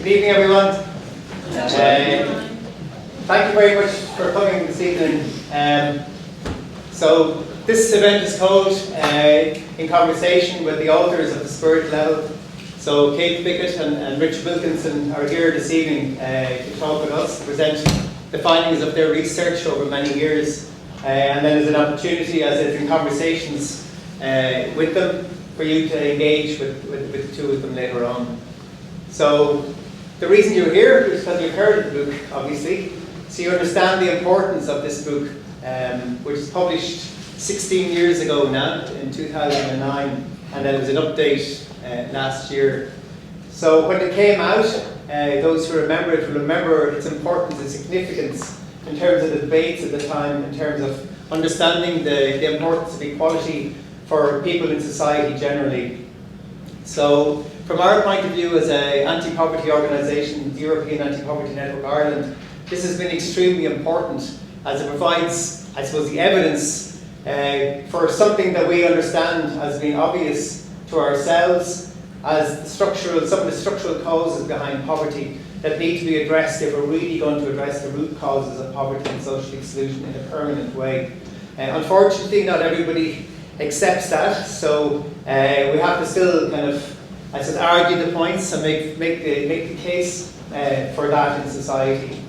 Good evening, everyone. Thank you very much for coming this evening. So this event is called In Conversation with the Authors of the Spirit Level. So Kate Pickett and Richard Wilkinson are here this evening to talk with us, to present the findings of their research over many years. And then there's an opportunity, as it's in conversations with them, for you to engage with the two of them later on. So the reason you're here is because you've heard of the book, obviously. So you understand the importance of this book, which was published 16 years ago now, in 2009, and then there was an update last year. So when it came out, those who remember it will remember its importance and significance in terms of the debates at the time, in terms of understanding the importance of equality for people in society generally. So from our point of view as an anti-poverty organisation, the European Anti-Poverty Network Ireland, this has been extremely important as it provides, I suppose, the evidence for something that we understand as being obvious to ourselves as some of the structural causes behind poverty that need to be addressed if we're really going to address the root causes of poverty and social exclusion in a permanent way. Unfortunately, not everybody accepts that, so we have to still kind of, I suppose, argue the points and make the case for that in society.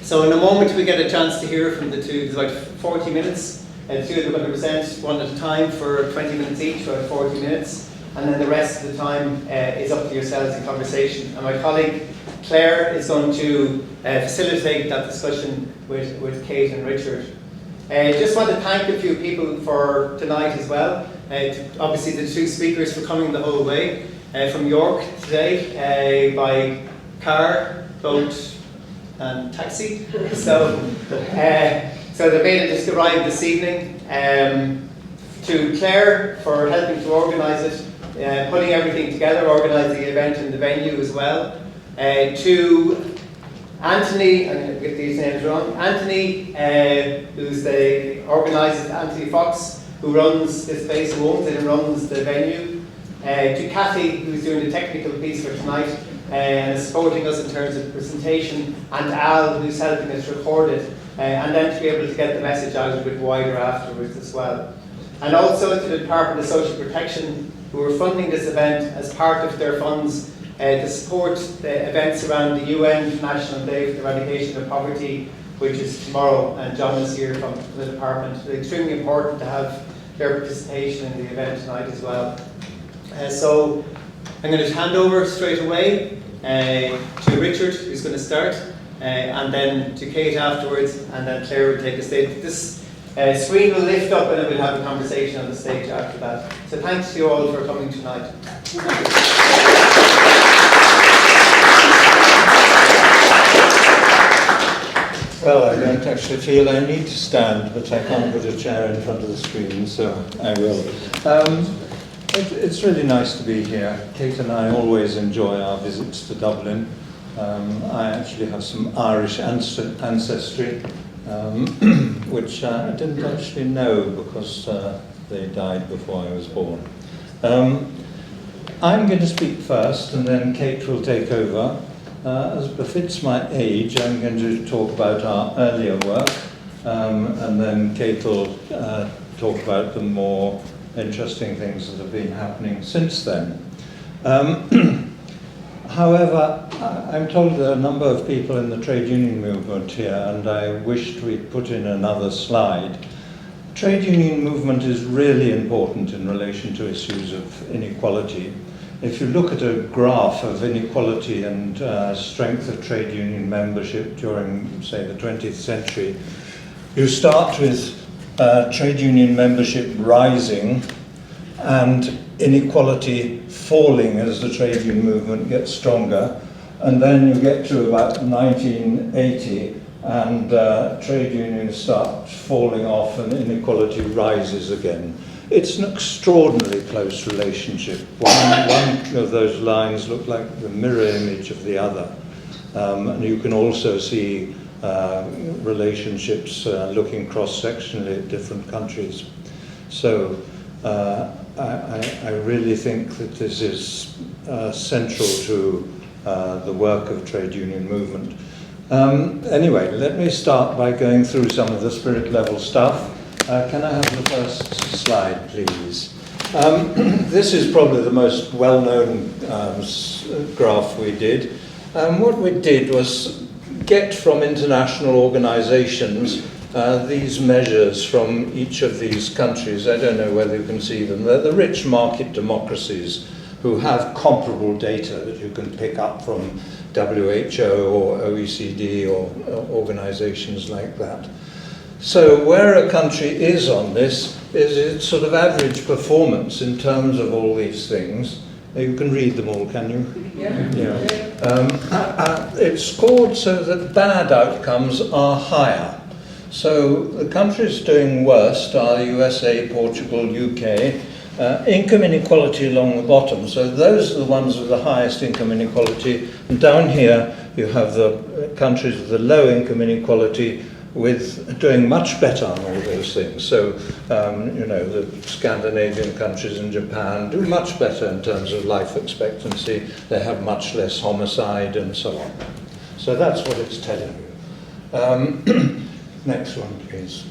So in a moment we get a chance to hear from the two. There's about 40 minutes. The two of them are going to present one at a time for 20 minutes each, about 40 minutes. And then the rest of the time is up to yourselves in conversation. And my colleague Claire is going to facilitate that discussion with Kate and Richard. Just want to thank a few people for tonight as well. Obviously the two speakers for coming the whole way from York today by car, boat and taxi. So they made it just arrive this evening. To Claire for helping to organise it, putting everything together, organising the event and the venue as well. To Anthony, I'm going to get these names wrong, Anthony, who's the organiser, Anthony Fox, who runs this place, who owns it and runs the venue. To Kathy, who's doing the technical piece for tonight and supporting us in terms of presentation, and Al, who's helping us record it, and then to be able to get the message out a bit wider afterwards as well. And also to the Department of Social Protection, who are funding this event as part of their funds to support the events around the UN International Day for the Eradication of Poverty, which is tomorrow, and John is here from the department. It's extremely important to have their participation in the event tonight as well. So I'm going to hand over straight away to Richard, who's going to start, and then to Kate afterwards, and then Claire will take the stage. This screen will lift up and then we'll have a conversation on the stage after that. So thanks to you all for coming tonight. Well, I don't actually feel I need to stand, but I can't put a chair in front of the screen, so I will. It's really nice to be here. Kate and I always enjoy our visits to Dublin. I actually have some Irish ancestry, which I didn't actually know because they died before I was born. I'm going to speak first, and then Kate will take over. As befits my age, I'm going to talk about our earlier work, and then Kate will talk about the more interesting things that have been happening since then. However, I'm told there are a number of people in the trade union movement here, and I wished we'd put in another slide. The trade union movement is really important in relation to issues of inequality. If you look at a graph of inequality and strength of trade union membership during, say, the 20th century, you start with trade union membership rising and inequality falling as the trade union movement gets stronger, and then you get to about 1980 and trade unions start falling off and inequality rises again. It's an extraordinarily close relationship. One of those lines look like the mirror image of the other. And you can also see relationships looking cross-sectionally at different countries. So I really think that this is central to the work of trade union movement. Anyway, let me start by going through some of the spirit level stuff. Can I have the first slide, please? This is probably the most well-known graph we did. What we did was get from international organizations these measures from each of these countries. I don't know whether you can see them. They're the rich market democracies who have comparable data that you can pick up from WHO or OECD or organizations like that. So where a country is on this is its sort of average performance in terms of all these things. You can read them all, can you? Yeah. It's scored so that bad outcomes are higher. So the countries doing worst are the USA, Portugal, UK. Income inequality along the bottom. So those are the ones with the highest income inequality. And down here you have the countries with the low income inequality with doing much better on all those things. So, you know, the Scandinavian countries and Japan do much better in terms of life expectancy. They have much less homicide and so on. So that's what it's telling you. Next one, please.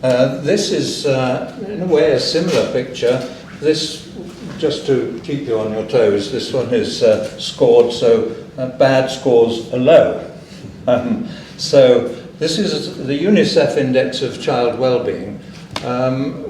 This is, in a way, a similar picture. This, just to keep you on your toes, this one is scored so bad scores are low. So this is the UNICEF Index of Child Wellbeing.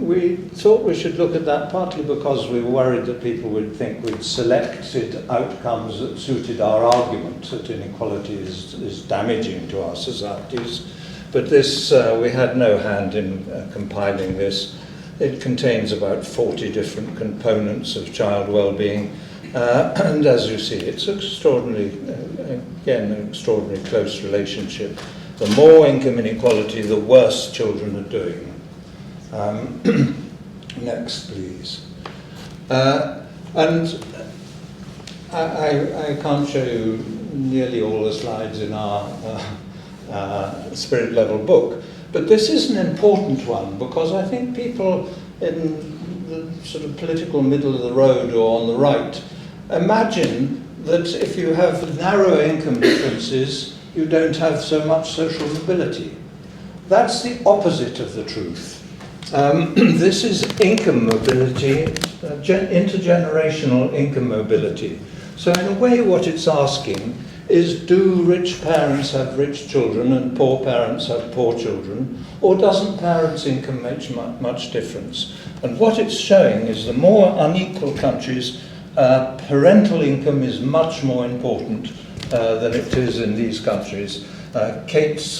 We thought we should look at that partly because we were worried that people would think we'd selected outcomes that suited our argument that inequality is damaging to our societies. But this, we had no hand in compiling this. It contains about 40 different components of child well-being, and as you see, it's extraordinarily, again, an extraordinarily close relationship. The more income inequality, the worse children are doing. Next, please. And I can't show you nearly all the slides in our spirit level book, but this is an important one because I think people in the sort of political middle of the road or on the right imagine that if you have narrow income differences, you don't have so much social mobility. That's the opposite of the truth. This is income mobility, intergenerational income mobility. So in a way what it's asking is, do rich parents have rich children and poor parents have poor children, or doesn't parents' income make much difference? And what it's showing is the more unequal countries, parental income is much more important than it is in these countries. Kate's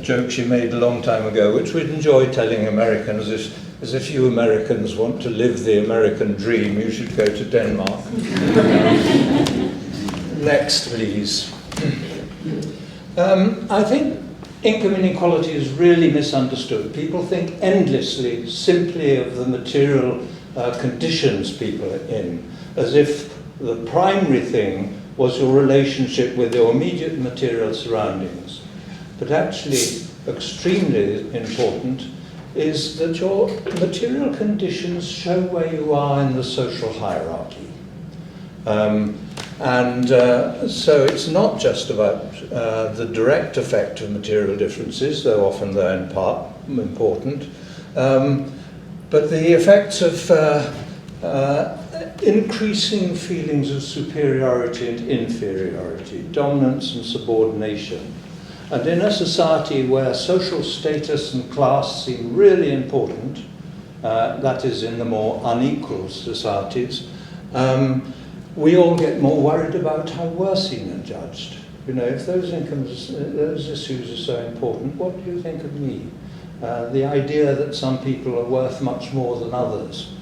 joke she made a long time ago, which we'd enjoy telling Americans, is if you Americans want to live the American dream, you should go to Denmark. Next, please. I think income inequality is really misunderstood. People think endlessly simply of the material conditions people are in, as if the primary thing was your relationship with your immediate material surroundings. But actually, extremely important is that your material conditions show where you are in the social hierarchy. So it's not just about the direct effect of material differences, though often they're in part important, but the effects of increasing feelings of superiority and inferiority, dominance and subordination. And in a society where social status and class seem really important, that is in the more unequal societies, we all get more worried about how we're seen and judged. You know, if those issues are so important, what do you think of me? The idea that some people are worth much more than others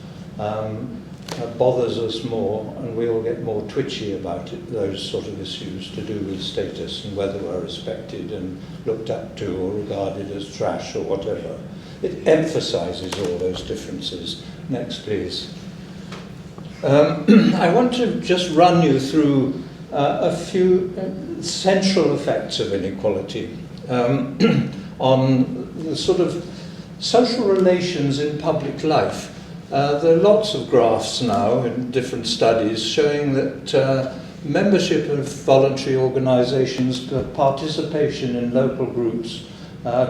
bothers us more, and we all get more twitchy about it, those sort of issues to do with status and whether we're respected and looked up to or regarded as trash or whatever. It emphasizes all those differences. Next, please. I want to just run you through a few central effects of inequality on the sort of social relations in public life. There are lots of graphs now in different studies showing that membership of voluntary organisations, participation in local groups,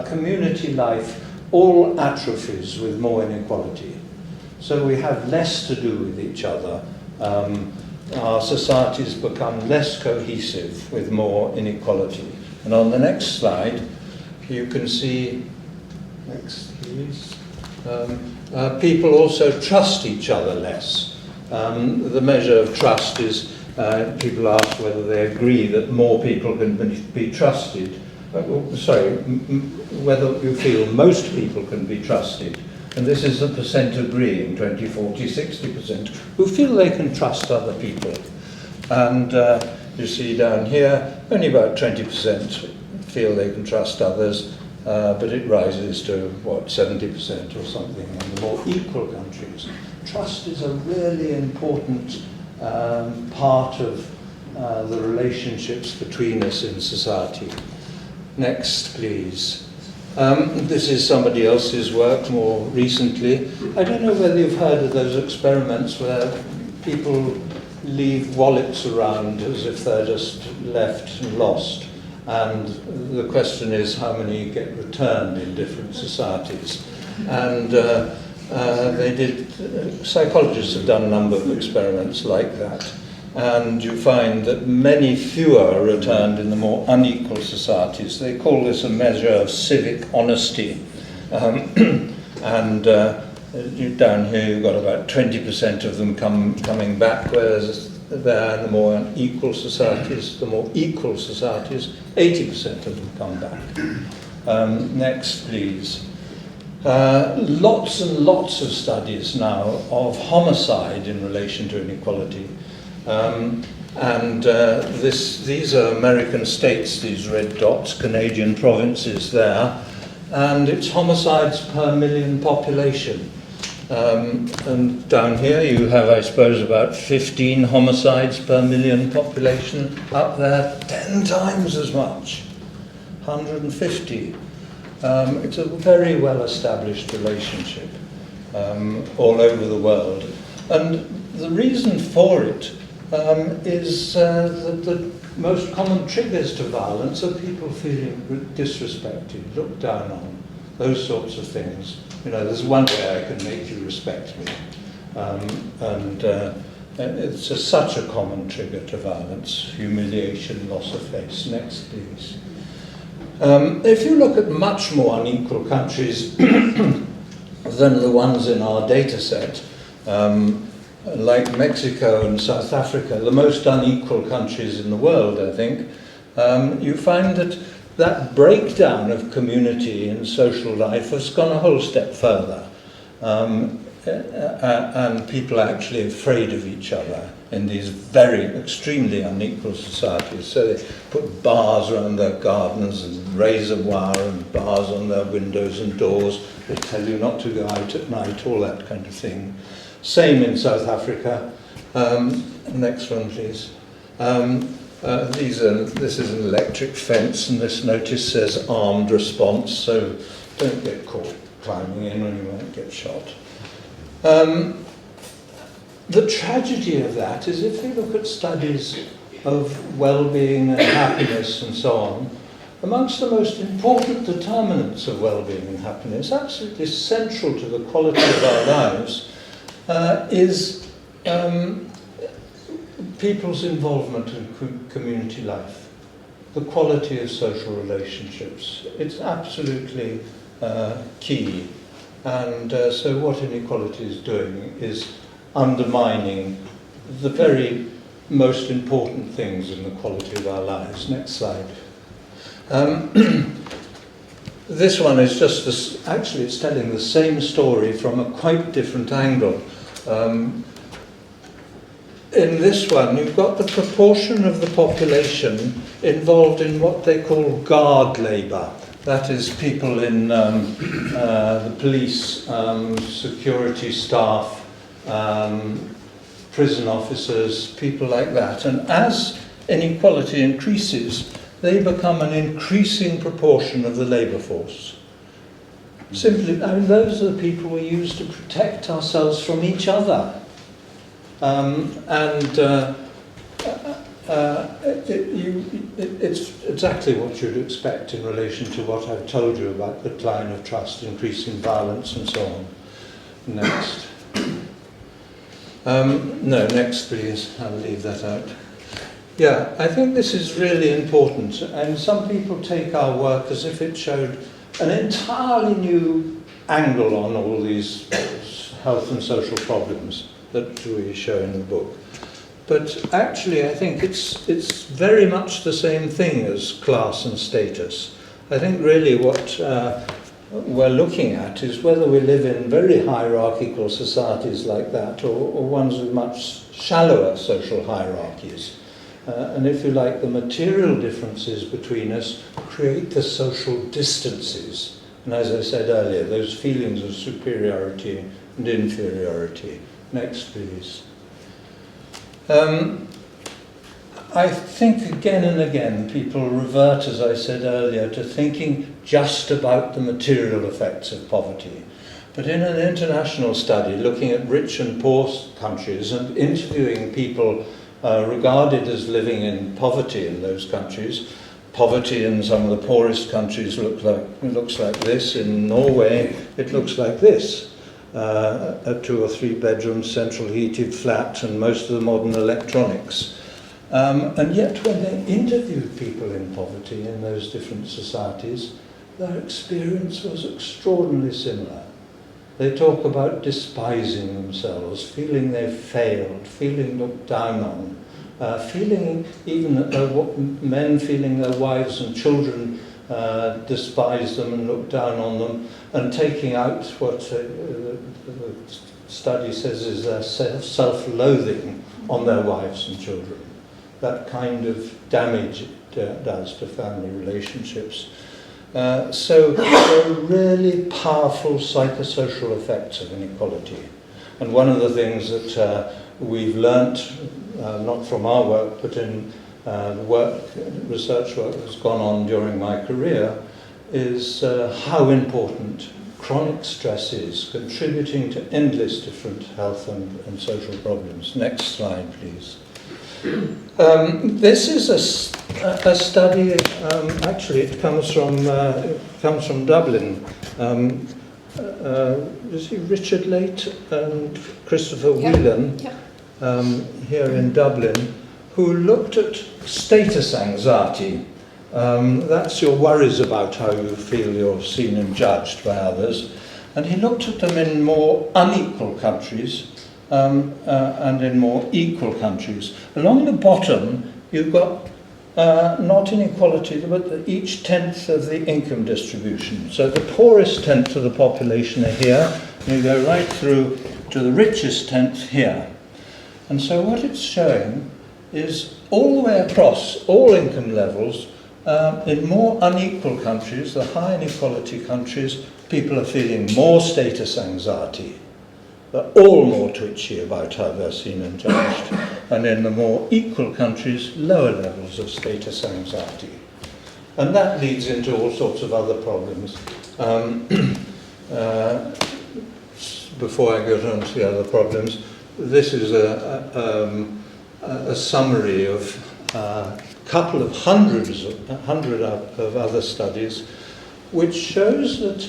community life, all atrophies with more inequality. So we have less to do with each other. Our societies become less cohesive with more inequality. And on the next slide, you can see, next please, people also trust each other less. The measure of trust is, people ask whether they agree that more people can be trusted. Whether you feel most people can be trusted. And this is the percent agreeing, 20, 40, 60%, who feel they can trust other people. And you see down here, only about 20% feel they can trust others, but it rises to, what, 70% or something in the more equal countries. Trust is a really important part of the relationships between us in society. Next, please. This is somebody else's work more recently. I don't know whether you've heard of those experiments where people leave wallets around as if they're just left and lost. And the question is how many get returned in different societies. And psychologists have done a number of experiments like that. And you find that many fewer are returned in the more unequal societies. They call this a measure of civic honesty. And down here you've got about 20% of them coming back, whereas there in the more unequal societies, the more equal societies, 80% of them come back. Next, please. Lots and lots of studies now of homicide in relation to inequality. These are American states, these red dots, Canadian provinces there, and it's homicides per million population. And down here you have, I suppose, about 15 homicides per million population. Up there, 10 times as much, 150. It's a very well-established relationship all over the world. And the reason for it is that the most common triggers to violence are people feeling disrespected, looked down on, those sorts of things. You know, there's one way I can make you respect me. It's such a common trigger to violence, humiliation, loss of face. Next, please. If you look at much more unequal countries than the ones in our data set, like Mexico and South Africa, the most unequal countries in the world, I think, you find that breakdown of community and social life has gone a whole step further. And people are actually afraid of each other in these very extremely unequal societies. So they put bars around their gardens and razor wire and bars on their windows and doors. They tell you not to go out at night, all that kind of thing. Same in South Africa. Next one, please. This is an electric fence, and this notice says armed response, so don't get caught climbing in when you might get shot. The tragedy of that is if you look at studies of well-being and happiness and so on, amongst the most important determinants of well-being and happiness, absolutely central to the quality of our lives, is people's involvement in community life, the quality of social relationships. It's absolutely key. And so what inequality is doing is undermining the very most important things in the quality of our lives. Next slide. This one is just actually it's telling the same story from a quite different angle. In this one, you've got the proportion of the population involved in what they call guard labour. That is people in the police, security staff, prison officers, people like that. And as inequality increases, they become an increasing proportion of the labour force. Simply, I mean, those are the people we use to protect ourselves from each other. It's exactly what you'd expect in relation to what I've told you about the decline of trust, increasing violence and so on. Next. No, next please, I'll leave that out. Yeah, I think this is really important, and some people take our work as if it showed an entirely new angle on all these health and social problems that we show in the book. But actually I think it's very much the same thing as class and status. I think really what we're looking at is whether we live in very hierarchical societies like that or ones with much shallower social hierarchies. And if you like, the material differences between us create the social distances. And as I said earlier, those feelings of superiority and inferiority. Next, please. I think again and again people revert, as I said earlier, to thinking just about the material effects of poverty. But in an international study looking at rich and poor countries and interviewing people regarded as living in poverty in those countries, poverty in some of the poorest countries looks like this. In Norway, it looks like this. A 2 or 3 bedroom central heated flat and most of the modern electronics. And yet when they interviewed people in poverty in those different societies, their experience was extraordinarily similar. They talk about despising themselves, feeling they've failed, feeling looked down on, feeling even men feeling their wives and children despise them and look down on them, and taking out what the study says is their self-loathing on their wives and children. That kind of damage it does to family relationships. So there are really powerful psychosocial effects of inequality. And one of the things that we've learnt, not from our work, but in research work that's gone on during my career, is how important chronic stress is, contributing to endless different health and social problems. Next slide, please. This is a study, actually it comes from Dublin. Is he Richard Late and Christopher Whelan here in Dublin, who looked at status anxiety. That's your worries about how you feel you're seen and judged by others. And he looked at them in more unequal countries and in more equal countries. Along the bottom, you've got not inequality, but each tenth of the income distribution. So the poorest tenth of the population are here, and you go right through to the richest tenth here. And so what it's showing is all the way across all income levels, in more unequal countries, the high inequality countries, people are feeling more status anxiety. They're all more twitchy about how they're seen and judged. And in the more equal countries, lower levels of status anxiety. And that leads into all sorts of other problems. Before I go on to the other problems, this is a summary of a couple of hundred of other studies, which shows that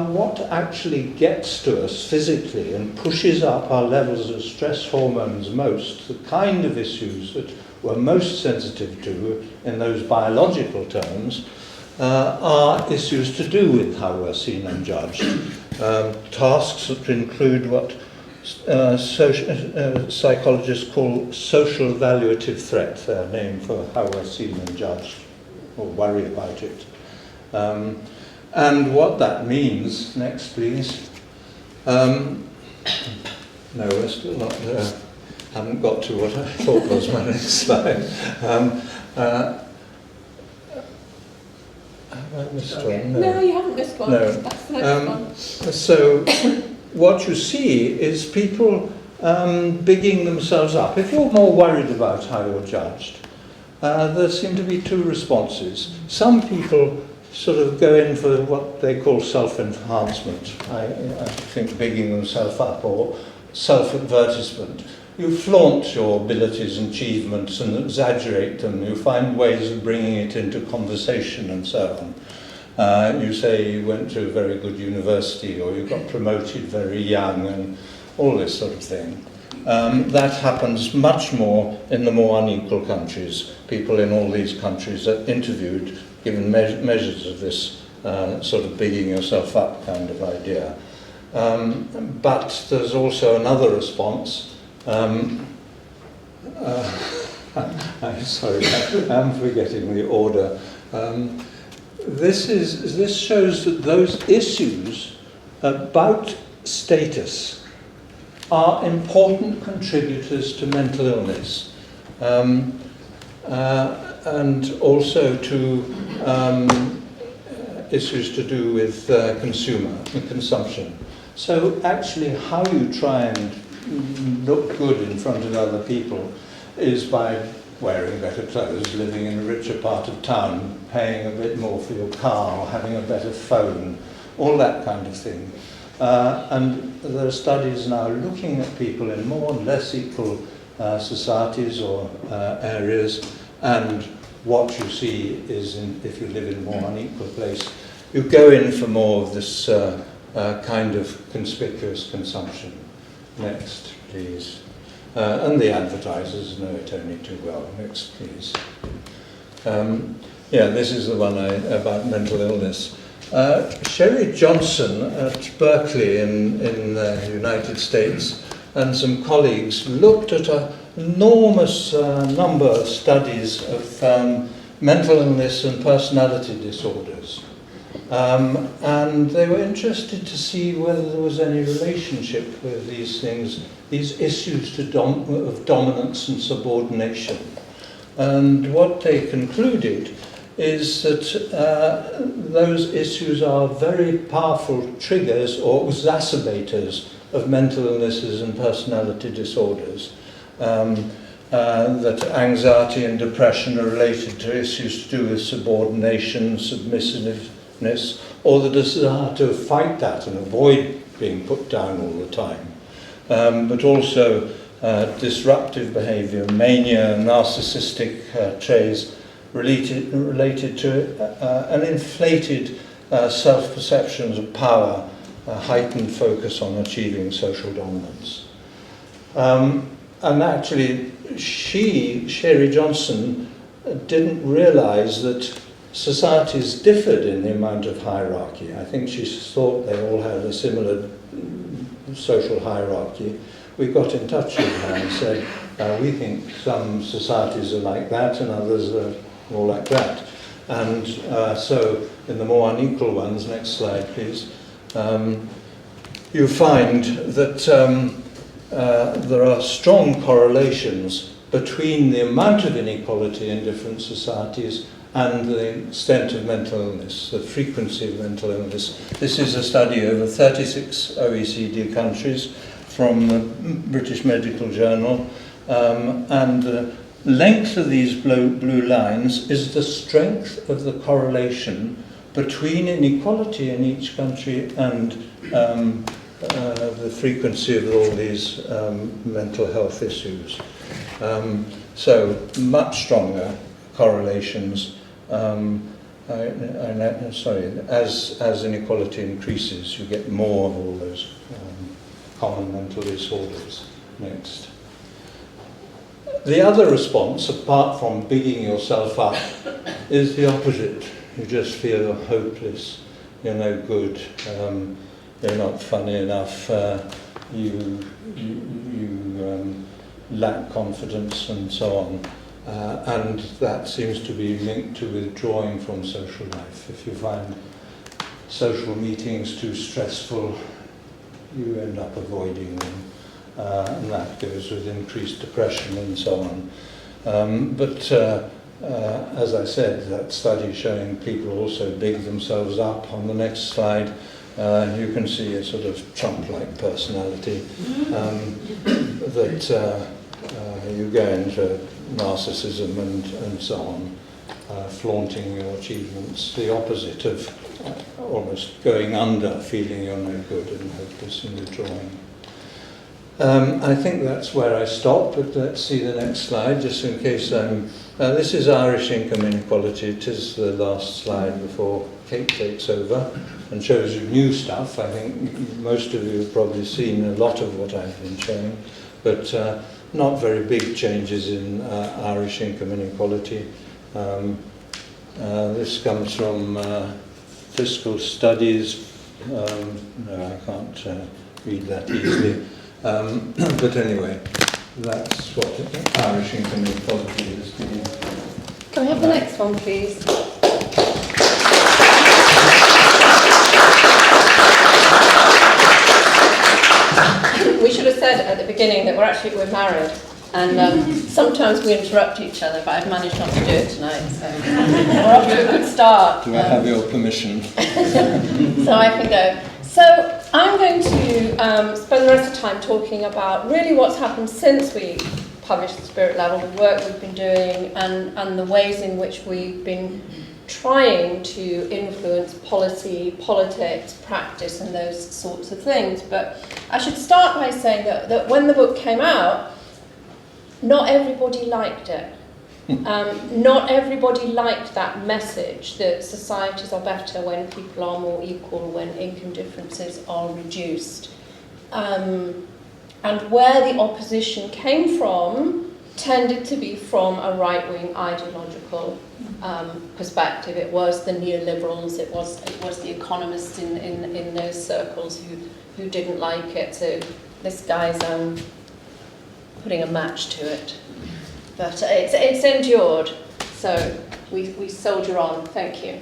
what actually gets to us physically and pushes up our levels of stress hormones most, the kind of issues that we're most sensitive to in those biological terms, are issues to do with how we're seen and judged. Tasks that include what psychologists call social evaluative threat, their name for how we're seen and judged, or worry about it. And what that means, next please. No, we're still not there. Haven't got to what I thought was my next slide. Have I missed one? No, you haven't missed one. No. That's the next one. So what you see is people bigging themselves up. If you're more worried about how you're judged, there seem to be two responses. Some people sort of go in for what they call self-enhancement. I think bigging themselves up, or self-advertisement. You flaunt your abilities and achievements and exaggerate them. You find ways of bringing it into conversation and so on. You say you went to a very good university, or you got promoted very young, and all this sort of thing. That happens much more in the more unequal countries. People in all these countries are interviewed, given measures of this sort of bigging yourself up kind of idea. But there's also another response. I'm sorry, I'm forgetting the order. This shows that those issues about status are important contributors to mental illness, and also to issues to do with consumption. So actually how you try and look good in front of other people is by wearing better clothes, living in a richer part of town, paying a bit more for your car, or having a better phone, all that kind of thing. And there are studies now looking at people in more and less equal societies or areas, and what you see is, if you live in a more unequal place, you go in for more of this kind of conspicuous consumption. Next, please. And the advertisers know it only too well. Next, please. Yeah, this is the one about mental illness. Sherry Johnson at Berkeley in the United States and some colleagues looked at an enormous number of studies of mental illness and personality disorders. And they were interested to see whether there was any relationship with these things, these issues of dominance and subordination. And what they concluded is that those issues are very powerful triggers or exacerbators of mental illnesses and personality disorders. That anxiety and depression are related to issues to do with subordination, submissiveness, or the desire to fight that and avoid being put down all the time. But also disruptive behavior, mania, narcissistic traits related to an inflated self-perceptions of power, a heightened focus on achieving social dominance. And actually, Sherry Johnson, didn't realize that societies differed in the amount of hierarchy. I think she thought they all had a similar social hierarchy. We got in touch with her and said, we think some societies are like that and others are more like that. And so in the more unequal ones, next slide please, you find that there are strong correlations between the amount of inequality in different societies and the extent of mental illness, the frequency of mental illness. This is a study over 36 OECD countries from the British Medical Journal, and the length of these blue lines is the strength of the correlation between inequality in each country and the frequency of all these mental health issues. So much stronger correlations. As inequality increases, you get more of all those common mental disorders. Next. The other response, apart from bigging yourself up, is the opposite. You just feel hopeless, you're no good, you're not funny enough, you lack confidence and so on. And that seems to be linked to withdrawing from social life. If you find social meetings too stressful, you end up avoiding them. And that goes with increased depression and so on. But as I said, that study showing people also big themselves up on the next slide, you can see a sort of Trump-like personality that you go into narcissism and so on. flaunting your achievements, the opposite of almost going under, feeling you're no good and hopeless and withdrawing. I think that's where I stop, but let's see the next slide, just in case I'm... this is Irish income inequality. It is the last slide before Kate takes over and shows you new stuff. I think most of you have probably seen a lot of what I've been showing, but not very big changes in Irish income inequality. This comes from fiscal studies. No, I can't read that easily. But anyway, that's what Irish income inequality is. Can we have the next one, please? We should have said at the beginning that we're married, and sometimes we interrupt each other, but I've managed not to do it tonight, so we're off to a good start. Do I have your permission? So I can go. So I'm going to spend the rest of the time talking about really what's happened since we published The Spirit Level, the work we've been doing, and the ways in which we've been trying to influence policy, politics, practice, and those sorts of things. But I should start by saying that when the book came out, not everybody liked it. Not everybody liked that message that societies are better when people are more equal, when income differences are reduced. And where the opposition came from tended to be from a right-wing ideological perspective. It was the neoliberals, it was the economists in those circles who didn't like it. So this guy's putting a match to it. But it's endured, so we soldier on. Thank you.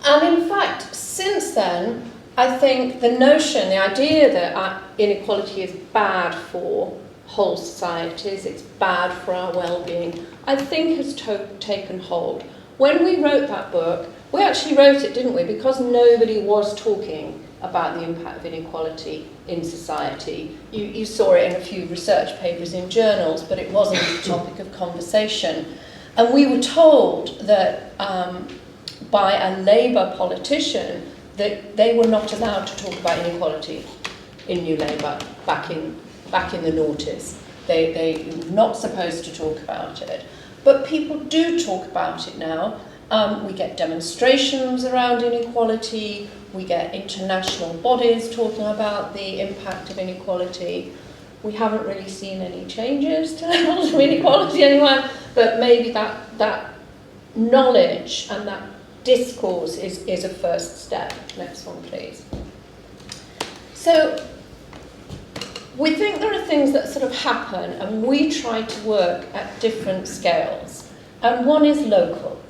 And in fact, since then, I think the notion, the idea that inequality is bad for whole societies, it's bad for our well-being, I think has taken hold. When we wrote that book, we actually wrote it, didn't we, because nobody was talking about the impact of inequality in society. You saw it in a few research papers in journals, but it wasn't a topic of conversation. And we were told that by a Labour politician that they were not allowed to talk about inequality in New Labour back in the noughties. They were not supposed to talk about it. But people do talk about it now. We get demonstrations around inequality. We get international bodies talking about the impact of inequality. We haven't really seen any changes to levels of inequality anywhere, but maybe that knowledge and that discourse is a first step. Next one, please. So we think there are things that sort of happen, and we try to work at different scales. And one is local,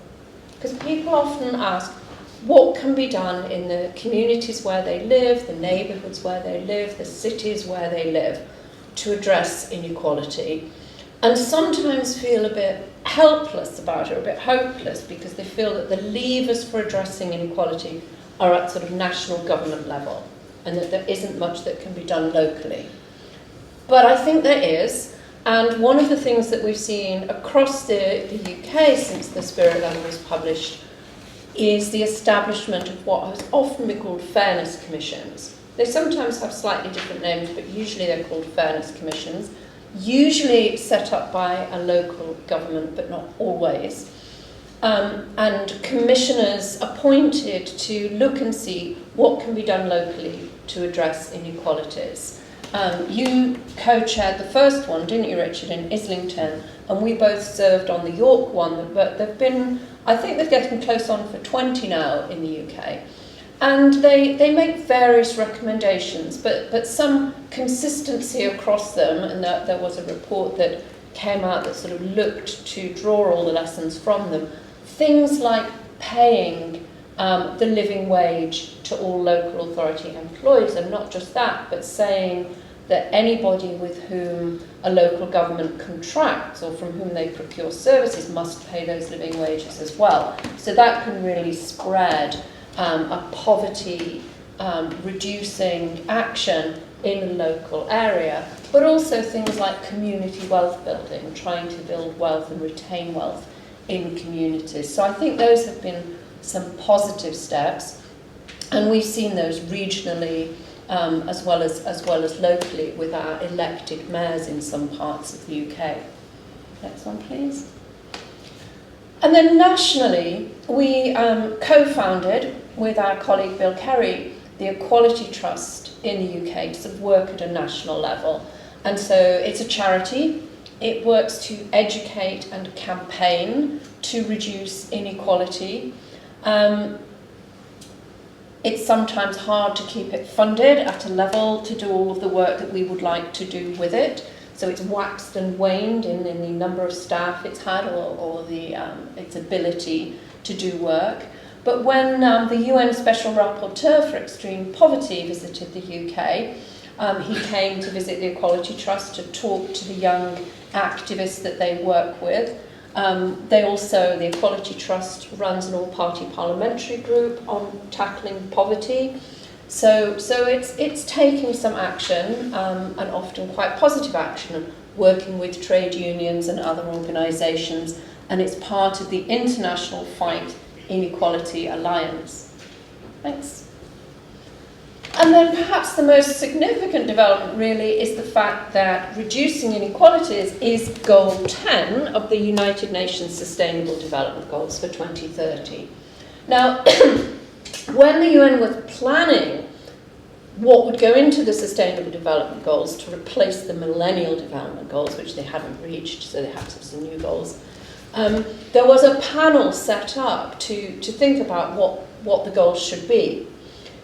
because people often ask, what can be done in the communities where they live, the neighbourhoods where they live, the cities where they live, to address inequality? And sometimes feel a bit helpless about it, or a bit hopeless, because they feel that the levers for addressing inequality are at sort of national government level, and that there isn't much that can be done locally. But I think there is, and one of the things that we've seen across the UK since The Spirit Level was published is the establishment of what has often been called fairness commissions. They sometimes have slightly different names, but usually they're called fairness commissions, usually set up by a local government, but not always. And commissioners appointed to look and see what can be done locally to address inequalities. You co-chaired the first one, didn't you, Richard, in Islington, and we both served on the York one, but they've been, I think they're getting close on for 20 now in the UK. And they make various recommendations, but some consistency across them, and there was a report that came out that sort of looked to draw all the lessons from them. Things like paying the living wage to all local authority employees, and not just that, but saying that anybody with whom a local government contracts or from whom they procure services must pay those living wages as well. So that can really spread a poverty reducing action in a local area, but also things like community wealth building, trying to build wealth and retain wealth in communities. So I think those have been some positive steps, and we've seen those regionally as well as locally with our elected mayors in some parts of the UK. Next one, please. And then nationally, we co-founded with our colleague Bill Kerry the Equality Trust in the UK to sort of work at a national level. And so it's a charity. It works to educate and campaign to reduce inequality. It's sometimes hard to keep it funded at a level to do all of the work that we would like to do with it. So it's waxed and waned in the number of staff it's had or its ability to do work. But when the UN Special Rapporteur for Extreme Poverty visited the UK, he came to visit the Equality Trust to talk to the young activists that they work with. The Equality Trust runs an all-party parliamentary group on tackling poverty. So it's taking some action, and often quite positive action, working with trade unions and other organisations, and it's part of the International Fight Inequality Alliance. Thanks. And then perhaps the most significant development really is the fact that reducing inequalities is Goal 10 of the United Nations Sustainable Development Goals for 2030. Now, when the UN was planning what would go into the Sustainable Development Goals to replace the Millennial Development Goals, which they hadn't reached, so they had to have some new goals, there was a panel set up to think about what the goals should be.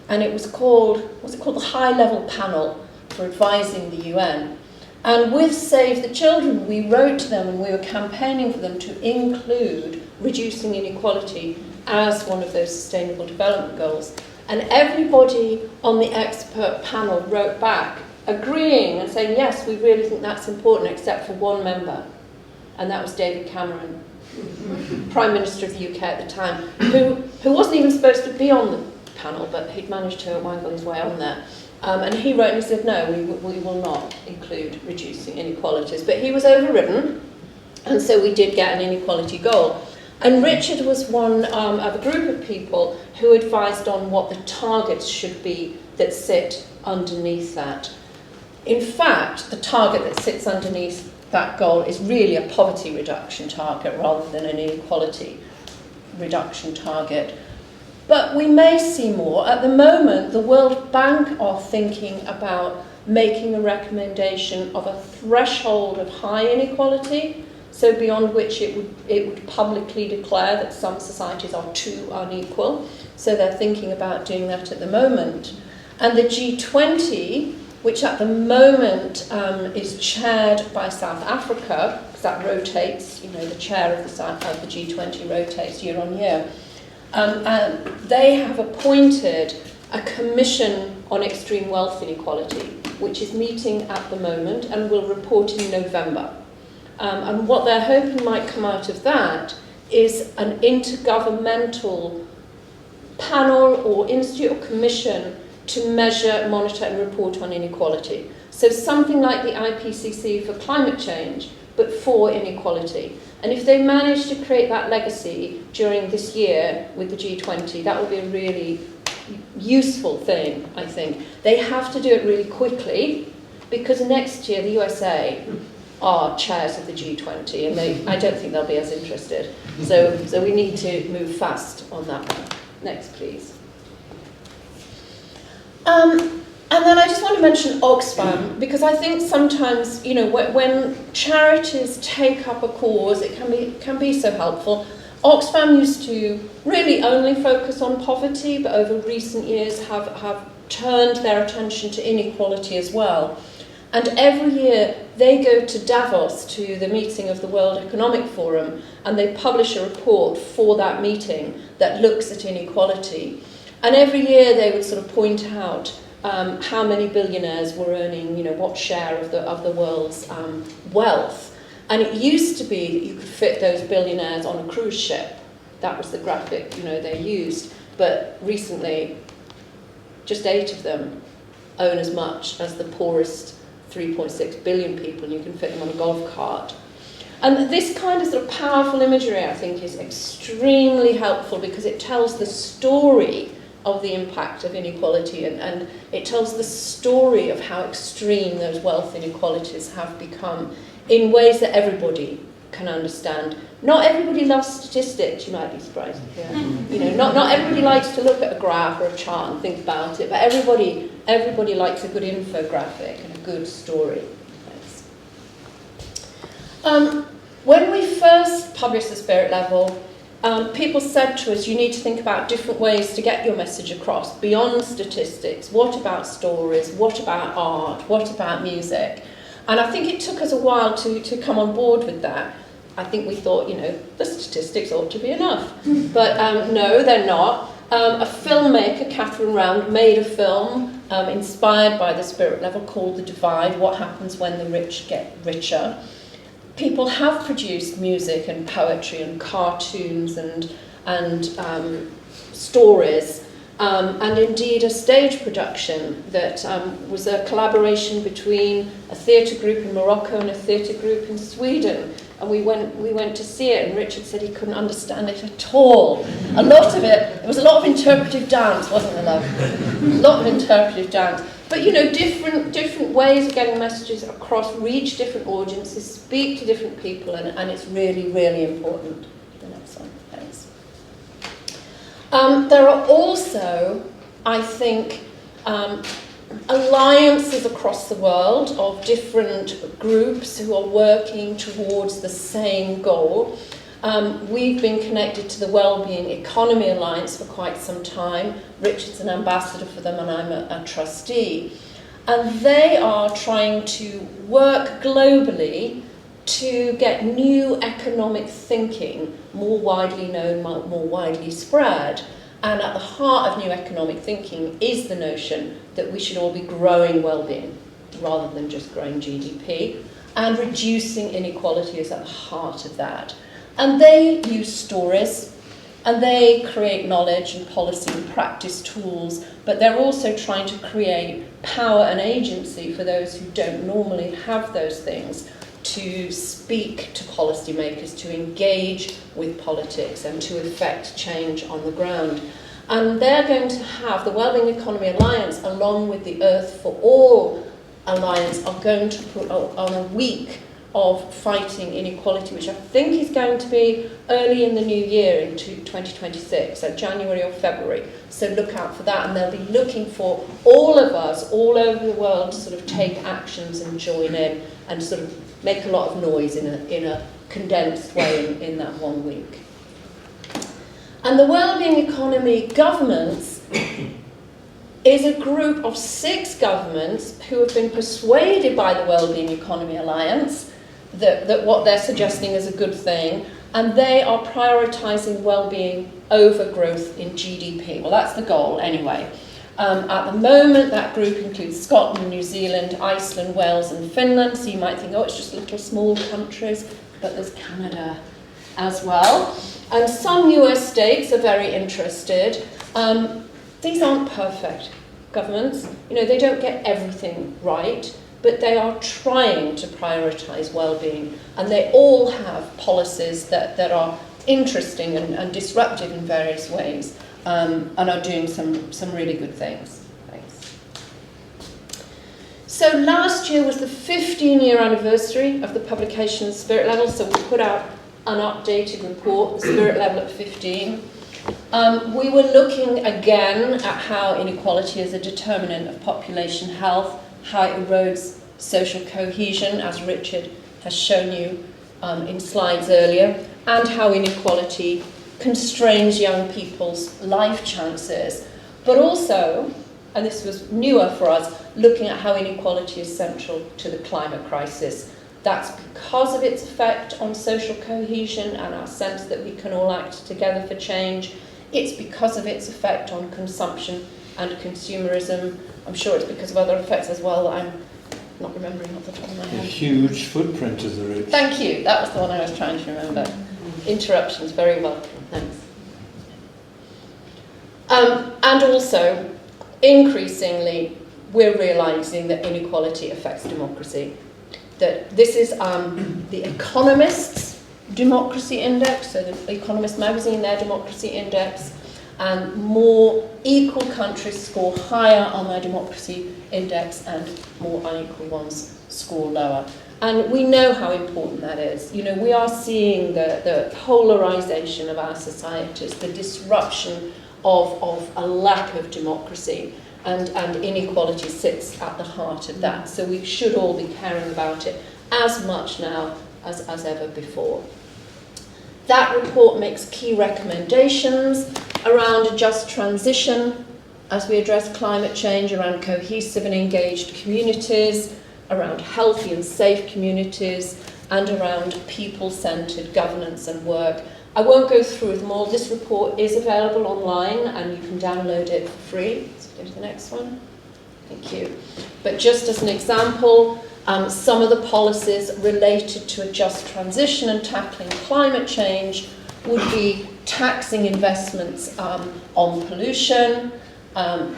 And it was called the High Level Panel for Advising the UN. And with Save the Children, we wrote to them and we were campaigning for them to include reducing inequality as one of those Sustainable Development Goals. And everybody on the expert panel wrote back, agreeing and saying, yes, we really think that's important, except for one member. And that was David Cameron, Prime Minister of the UK at the time, who wasn't even supposed to be on the panel, but he'd managed to wangle his way on there. And he wrote and he said, no, we will not include reducing inequalities. But he was overridden, and so we did get an inequality goal. And Richard was one of a group of people who advised on what the targets should be that sit underneath that. In fact, the target that sits underneath that goal is really a poverty reduction target rather than an inequality reduction target. But we may see more. At the moment, the World Bank are thinking about making a recommendation of a threshold of high inequality, so beyond which it would publicly declare that some societies are too unequal. So they're thinking about doing that at the moment. And the G20, which at the moment is chaired by South Africa, because that rotates, the chair of the G20 rotates year on year. They have appointed a commission on extreme wealth inequality, which is meeting at the moment and will report in November. And what they're hoping might come out of that is an intergovernmental panel or institute or commission to measure, monitor and report on inequality. So something like the IPCC for climate change, but for inequality. And if they manage to create that legacy during this year with the G20, that will be a really useful thing, I think. They have to do it really quickly, because next year the USA are chairs of the G20, and I don't think they'll be as interested. So we need to move fast on that one. Next, please. And then I just want to mention Oxfam, because I think sometimes, when charities take up a cause, it can be so helpful. Oxfam used to really only focus on poverty, but over recent years have turned their attention to inequality as well. And every year they go to Davos, to the meeting of the World Economic Forum, and they publish a report for that meeting that looks at inequality. And every year they would sort of point out how many billionaires were earning, what share of the world's wealth. And it used to be that you could fit those billionaires on a cruise ship. That was the graphic, they used. But recently, just 8 of them own as much as the poorest 3.6 billion people, and you can fit them on a golf cart. And this kind of sort of powerful imagery, I think, is extremely helpful because it tells the story of the impact of inequality, and it tells the story of how extreme those wealth inequalities have become in ways that everybody can understand. Not everybody loves statistics, you might be surprised. Yeah. You know, not everybody likes to look at a graph or a chart and think about it, but everybody likes a good infographic and a good story. When we first published The Spirit Level, people said to us, you need to think about different ways to get your message across beyond statistics. What about stories? What about art? What about music? And I think it took us a while to come on board with that. I think we thought, you know, the statistics ought to be enough. But no, they're not. A filmmaker, Catherine Round, made a film inspired by The Spirit Level called The Divide, What Happens When the Rich Get Richer. People have produced music and poetry and cartoons and stories, and indeed a stage production that was a collaboration between a theatre group in Morocco and a theatre group in Sweden. And we went to see it, and Richard said he couldn't understand it at all. A lot of it was a lot of interpretive dance, wasn't there, love? A lot of interpretive dance. But, you know, different ways of getting messages across, reach different audiences, speak to different people, and it's really, really important. The next one, thanks. There are also, I think, alliances across the world of different groups who are working towards the same goal. We've been connected to the Wellbeing Economy Alliance for quite some time. Richard's an ambassador for them and I'm a trustee. And they are trying to work globally to get new economic thinking more widely known, more widely spread. And at the heart of new economic thinking is the notion that we should all be growing well-being rather than just growing GDP. And reducing inequality is at the heart of that. And they use stories, and they create knowledge and policy and practice tools, but they're also trying to create power and agency for those who don't normally have those things, to speak to policymakers, to engage with politics and to effect change on the ground. And they're going to have, the Wellbeing Economy Alliance, along with the Earth for All Alliance, are going to put on a week of fighting inequality, which I think is going to be early in the new year, into 2026, so January or February. So look out for that, and they'll be looking for all of us, all over the world, to sort of take actions and join in, and sort of make a lot of noise in a condensed way in that 1 week. And the Wellbeing Economy Governments is a group of 6 governments who have been persuaded by the Wellbeing Economy Alliance that what they're suggesting is a good thing, and they are prioritising well-being over growth in GDP. Well, that's the goal anyway. At the moment, that group includes Scotland, New Zealand, Iceland, Wales and Finland, so you might think, oh, it's just little small countries, but there's Canada as well. And some US states are very interested. These aren't perfect governments. You know, they don't get everything right, but they are trying to prioritise well-being, and they all have policies that are interesting and disruptive in various ways, and are doing some really good things. Thanks. So last year was the 15-year anniversary of the publication of Spirit Level, so we put out an updated report, The Spirit Level at 15. We were looking again at how inequality is a determinant of population health, how it erodes social cohesion, as Richard has shown you in slides earlier, and how inequality constrains young people's life chances. But also, and this was newer for us, looking at how inequality is central to the climate crisis. That's because of its effect on social cohesion and our sense that we can all act together for change. It's because of its effect on consumption and consumerism. I'm sure it's because of other effects as well that I'm not remembering off the top of my head. A huge footprint of the rich. Thank you. That was the one I was trying to remember. Interruptions, very welcome. Thanks. And also, increasingly, we're realising that inequality affects democracy. that this is the Economist's Democracy Index, so the Economist magazine, their Democracy Index, and more equal countries score higher on their Democracy Index and more unequal ones score lower. And we know how important that is. You know, we are seeing the polarization of our societies, the disruption of a lack of democracy, and inequality sits at the heart of that. So we should all be caring about it as much now as ever before. That report makes key recommendations around a just transition as we address climate change, around cohesive and engaged communities, around healthy and safe communities, and around people-centred governance and work. I won't go through them all. This report is available online and you can download it for free. Let's go to the next one. Thank you. But just as an example, some of the policies related to a just transition and tackling climate change would be taxing investments on pollution,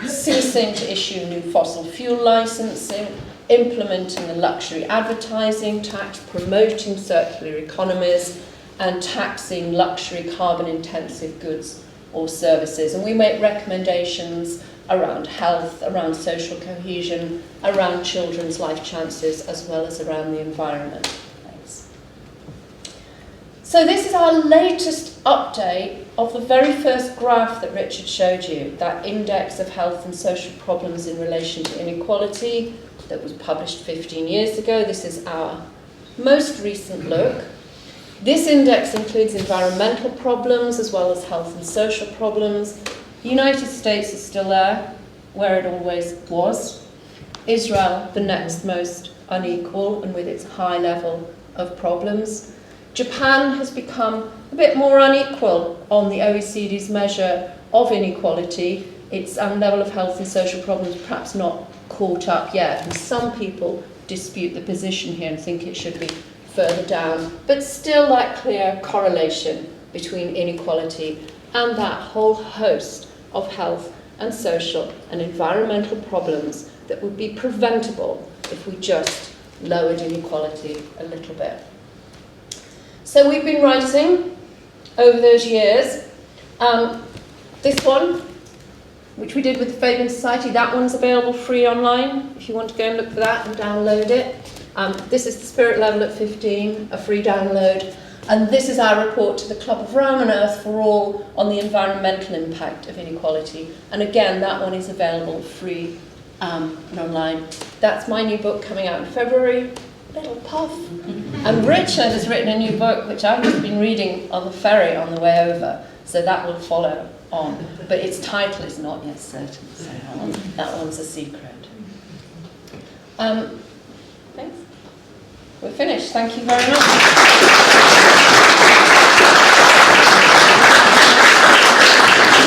ceasing to issue new fossil fuel licensing, implementing the luxury advertising tax, promoting circular economies, and taxing luxury carbon-intensive goods or services. And we make recommendations around health, around social cohesion, around children's life chances, as well as around the environment. Thanks. So this is our latest update of the very first graph that Richard showed you, that index of health and social problems in relation to inequality that was published 15 years ago. This is our most recent look. This index includes environmental problems as well as health and social problems. The United States is still there, where it always was. Israel, the next most unequal and with its high level of problems. Japan has become a bit more unequal on the OECD's measure of inequality. Its level of health and social problems perhaps not caught up yet, and some people dispute the position here and think it should be further down, but still that clear correlation between inequality and that whole host of health and social and environmental problems that would be preventable if we just lowered inequality a little bit. So we've been writing over those years. This one, which we did with the Fabian Society, that one's available free online if you want to go and look for that and download it. This is the Spirit Level at 15, a free download. And this is our report to the Club of Rome and Earth for All on the environmental impact of inequality. And again, that one is available free and online. That's my new book coming out in February, Little Puff. And Richard has written a new book, which I've just been reading on the ferry on the way over. So that will follow on. But its title is not yet certain, so that one's a secret. Thanks. We're finished. Thank you very much.